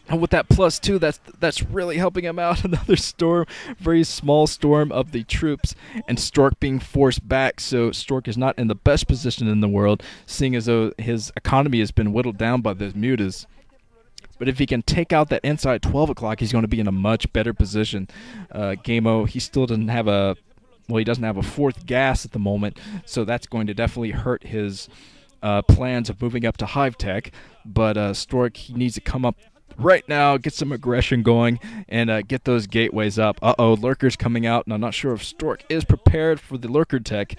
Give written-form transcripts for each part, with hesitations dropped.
And with that +2, that's really helping him out. Another storm, very small storm of the troops, and Stork being forced back. So Stork is not in the best position in the world, seeing as though his economy has been whittled down by the mutas. But if he can take out that inside 12 o'clock, he's going to be in a much better position. GGaemo, he still doesn't have a, well, he doesn't have a fourth gas at the moment, so that's going to definitely hurt his plans of moving up to Hive Tech. But Stork, he needs to come up right now, get some aggression going, and get those gateways up. Uh-oh, Lurker's coming out, and I'm not sure if Stork is prepared for the Lurker tech,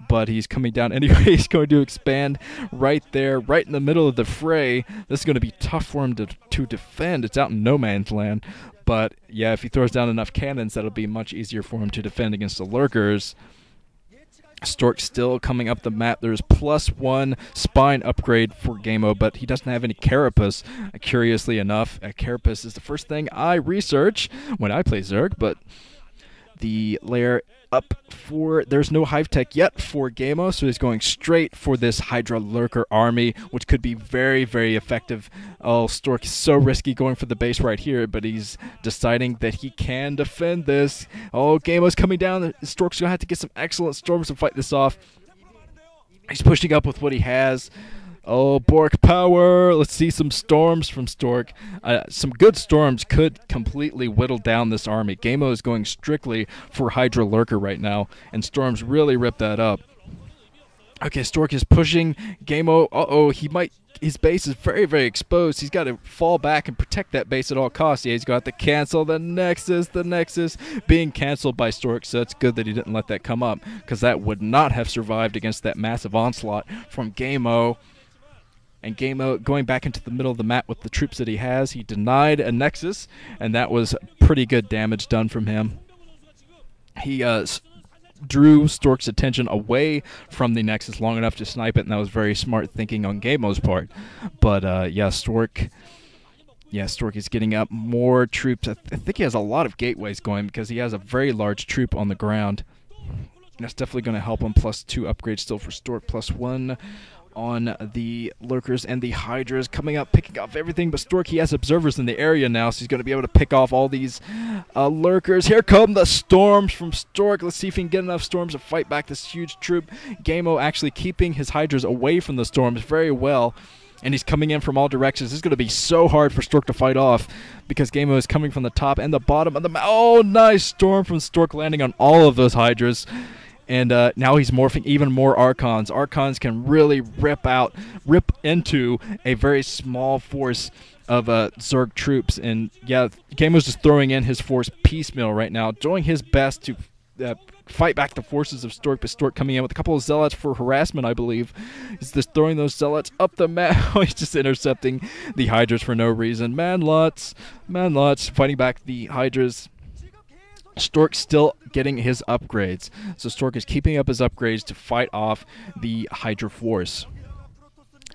but he's coming down anyway. He's going to expand right there, right in the middle of the fray. This is going to be tough for him to defend. It's out in no man's land. But, yeah, if he throws down enough cannons, that'll be much easier for him to defend against the Lurkers. Stork still coming up the map. There's +1 spine upgrade for GGaemo, but he doesn't have any carapace. Curiously enough, a carapace is the first thing I research when I play Zerg, but the layer up for, there's no Hive Tech yet for GGaemo, so he's going straight for this Hydra Lurker army, which could be very, very effective. Oh, Stork is so risky going for the base right here, but he's deciding that he can defend this. Oh, GGaemo's coming down. Stork's going to have to get some excellent storms to fight this off. He's pushing up with what he has. Oh, Bork power! Let's see some storms from Stork. Some good storms could completely whittle down this army. GGaemo is going strictly for Hydra Lurker right now, and storms really rip that up. Okay, Stork is pushing GGaemo. Uh-oh, his base is very, very exposed. He's got to fall back and protect that base at all costs. Yeah, he's got to cancel the Nexus being canceled by Stork, so it's good that he didn't let that come up, because that would not have survived against that massive onslaught from GGaemo. And GGaemo going back into the middle of the map with the troops that he has. He denied a Nexus, and that was pretty good damage done from him. He drew Stork's attention away from the Nexus long enough to snipe it, and that was very smart thinking on GGaemo's part. But yeah, Stork is getting up more troops. I think he has a lot of gateways going because he has a very large troop on the ground. That's definitely going to help him. +2 upgrade still for Stork, +1 on the Lurkers and the Hydras coming up, picking off everything. But Stork, he has observers in the area now, so he's going to be able to pick off all these Lurkers. Here come the storms from Stork. Let's see if he can get enough storms to fight back this huge troop. GGaemo actually keeping his Hydras away from the storms very well, and he's coming in from all directions. This is going to be so hard for Stork to fight off because GGaemo is coming from the top and the bottom of the map. Oh, nice storm from Stork landing on all of those Hydras. And now he's morphing even more Archons. Archons can really rip into a very small force of Zerg troops. And yeah, GGaemo's just throwing in his force piecemeal right now, doing his best to fight back the forces of Stork, but Stork coming in with a couple of Zealots for harassment, I believe. He's just throwing those Zealots up the map. He's just intercepting the Hydras for no reason. Man-lots, fighting back the Hydras. Stork still getting his upgrades. So Stork is keeping up his upgrades to fight off the Hydra force.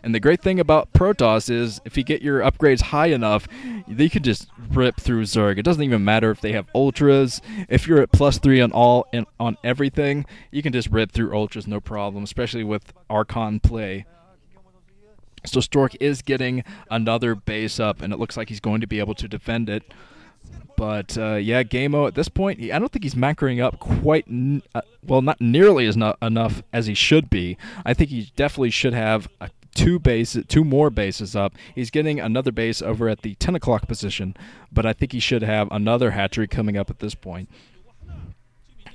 And the great thing about Protoss is if you get your upgrades high enough, they can just rip through Zerg. It doesn't even matter if they have ultras. If you're at +3 on everything, you can just rip through ultras no problem, especially with Archon play. So Stork is getting another base up, and it looks like he's going to be able to defend it. But, yeah, GGaemo at this point, I don't think he's macroing up quite, well, not nearly as enough as he should be. I think he definitely should have two more bases up. He's getting another base over at the 10 o'clock position, but I think he should have another hatchery coming up at this point.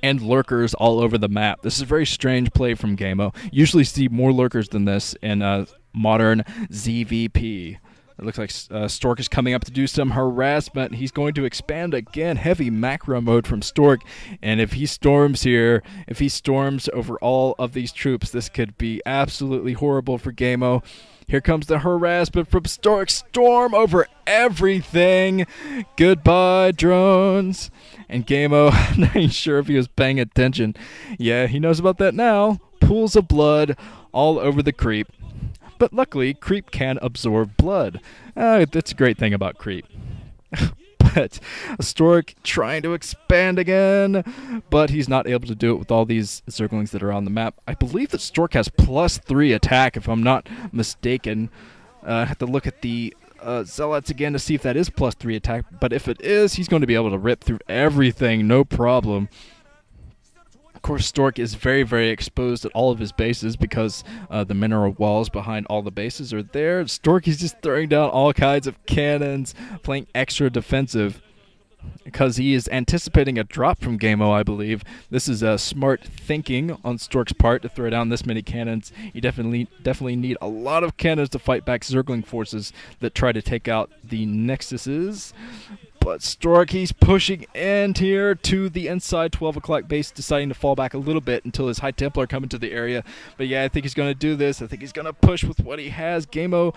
And Lurkers all over the map. This is a very strange play from GGaemo. Usually see more Lurkers than this in modern ZVP. It looks like Stork is coming up to do some harassment. He's going to expand again. Heavy macro mode from Stork. And if he storms here, if he storms over all of these troops, this could be absolutely horrible for GGaemo. Here comes the harassment from Stork. Storm over everything. Goodbye, drones. And GGaemo, not even sure if he was paying attention. Yeah, he knows about that now. Pools of blood all over the creep. But luckily, creep can absorb blood. That's a great thing about creep. But Stork trying to expand again, but he's not able to do it with all these Zerglings that are on the map. I believe that Stork has +3 attack, if I'm not mistaken. I have to look at the Zealots again to see if that is +3 attack. But if it is, he's going to be able to rip through everything, no problem. Of course, Stork is very, very exposed at all of his bases because the mineral walls behind all the bases are there. Stork is just throwing down all kinds of cannons, playing extra defensive because he is anticipating a drop from GGaemo, I believe. This is smart thinking on Stork's part to throw down this many cannons. You definitely need a lot of cannons to fight back Zergling forces that try to take out the Nexuses. But Stork, he's pushing in here to the inside 12 o'clock base, deciding to fall back a little bit until his High Templar come into the area. But yeah, I think he's going to do this. I think he's going to push with what he has. GGaemo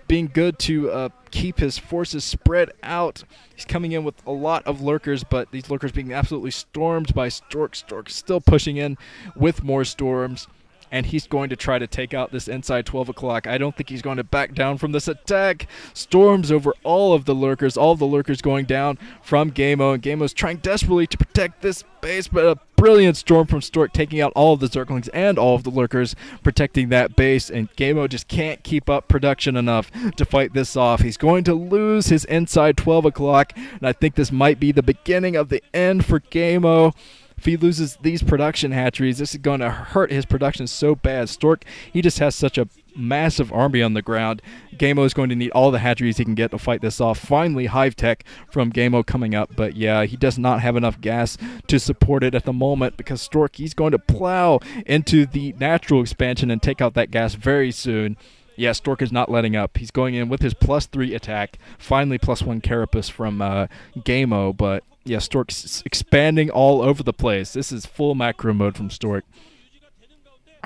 being good to keep his forces spread out. He's coming in with a lot of lurkers, but these lurkers being absolutely stormed by Stork. Stork still pushing in with more storms. And he's going to try to take out this inside 12 o'clock. I don't think he's going to back down from this attack. Storms over all of the lurkers going down from GGaemo. And GGaemo's trying desperately to protect this base, but a brilliant storm from Stork taking out all of the Zerglings and all of the lurkers, protecting that base. And GGaemo just can't keep up production enough to fight this off. He's going to lose his inside 12 o'clock, and I think this might be the beginning of the end for GGaemo. If he loses these production hatcheries, this is going to hurt his production so bad. Stork, he just has such a massive army on the ground. GGaemo is going to need all the hatcheries he can get to fight this off. Finally, Hive Tech from GGaemo coming up. But yeah, he does not have enough gas to support it at the moment because Stork, he's going to plow into the natural expansion and take out that gas very soon. Yeah, Stork is not letting up. He's going in with his +3 attack. Finally, +1 Carapace from GGaemo, but yeah, Stork's expanding all over the place. This is full macro mode from Stork.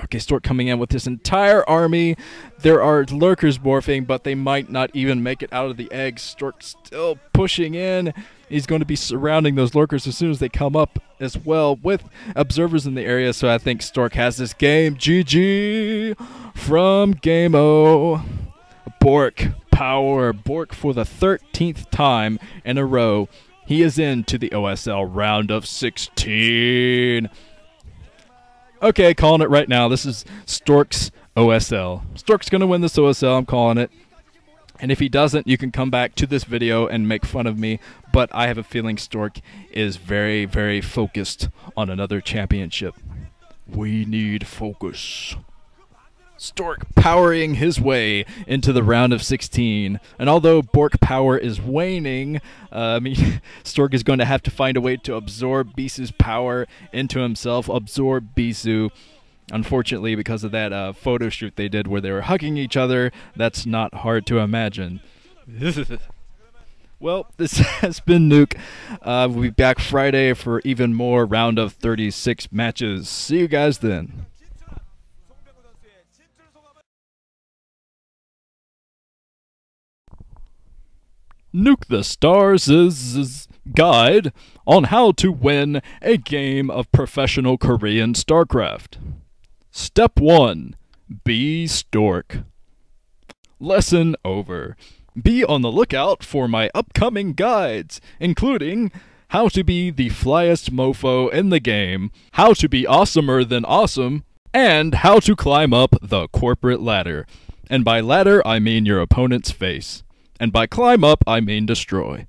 Okay, Stork coming in with his entire army. There are lurkers morphing, but they might not even make it out of the eggs. Stork still pushing in. He's going to be surrounding those lurkers as soon as they come up as well with observers in the area. So I think Stork has this game. GG from GGaemo. Bork power. Bork for the 13th time in a row. He is into the OSL round of 16. Okay, calling it right now. This is Stork's OSL. Stork's going to win this OSL. I'm calling it. And if he doesn't, you can come back to this video and make fun of me. But I have a feeling Stork is very, very focused on another championship. We need focus. Stork powering his way into the round of 16. And although Bork power is waning, Stork is going to have to find a way to absorb Bisu's power into himself, absorb Bisu. Unfortunately, because of that photo shoot they did where they were hugging each other, that's not hard to imagine. Well, this has been Nuke. We'll be back Friday for even more round of 36 matches. See you guys then. Nuke the Stars' guide on how to win a game of professional Korean StarCraft. Step 1. Be Stork. Lesson over. Be on the lookout for my upcoming guides, including how to be the flyest mofo in the game, how to be awesomer than awesome, and how to climb up the corporate ladder. And by ladder, I mean your opponent's face. And by climb up, I mean destroy.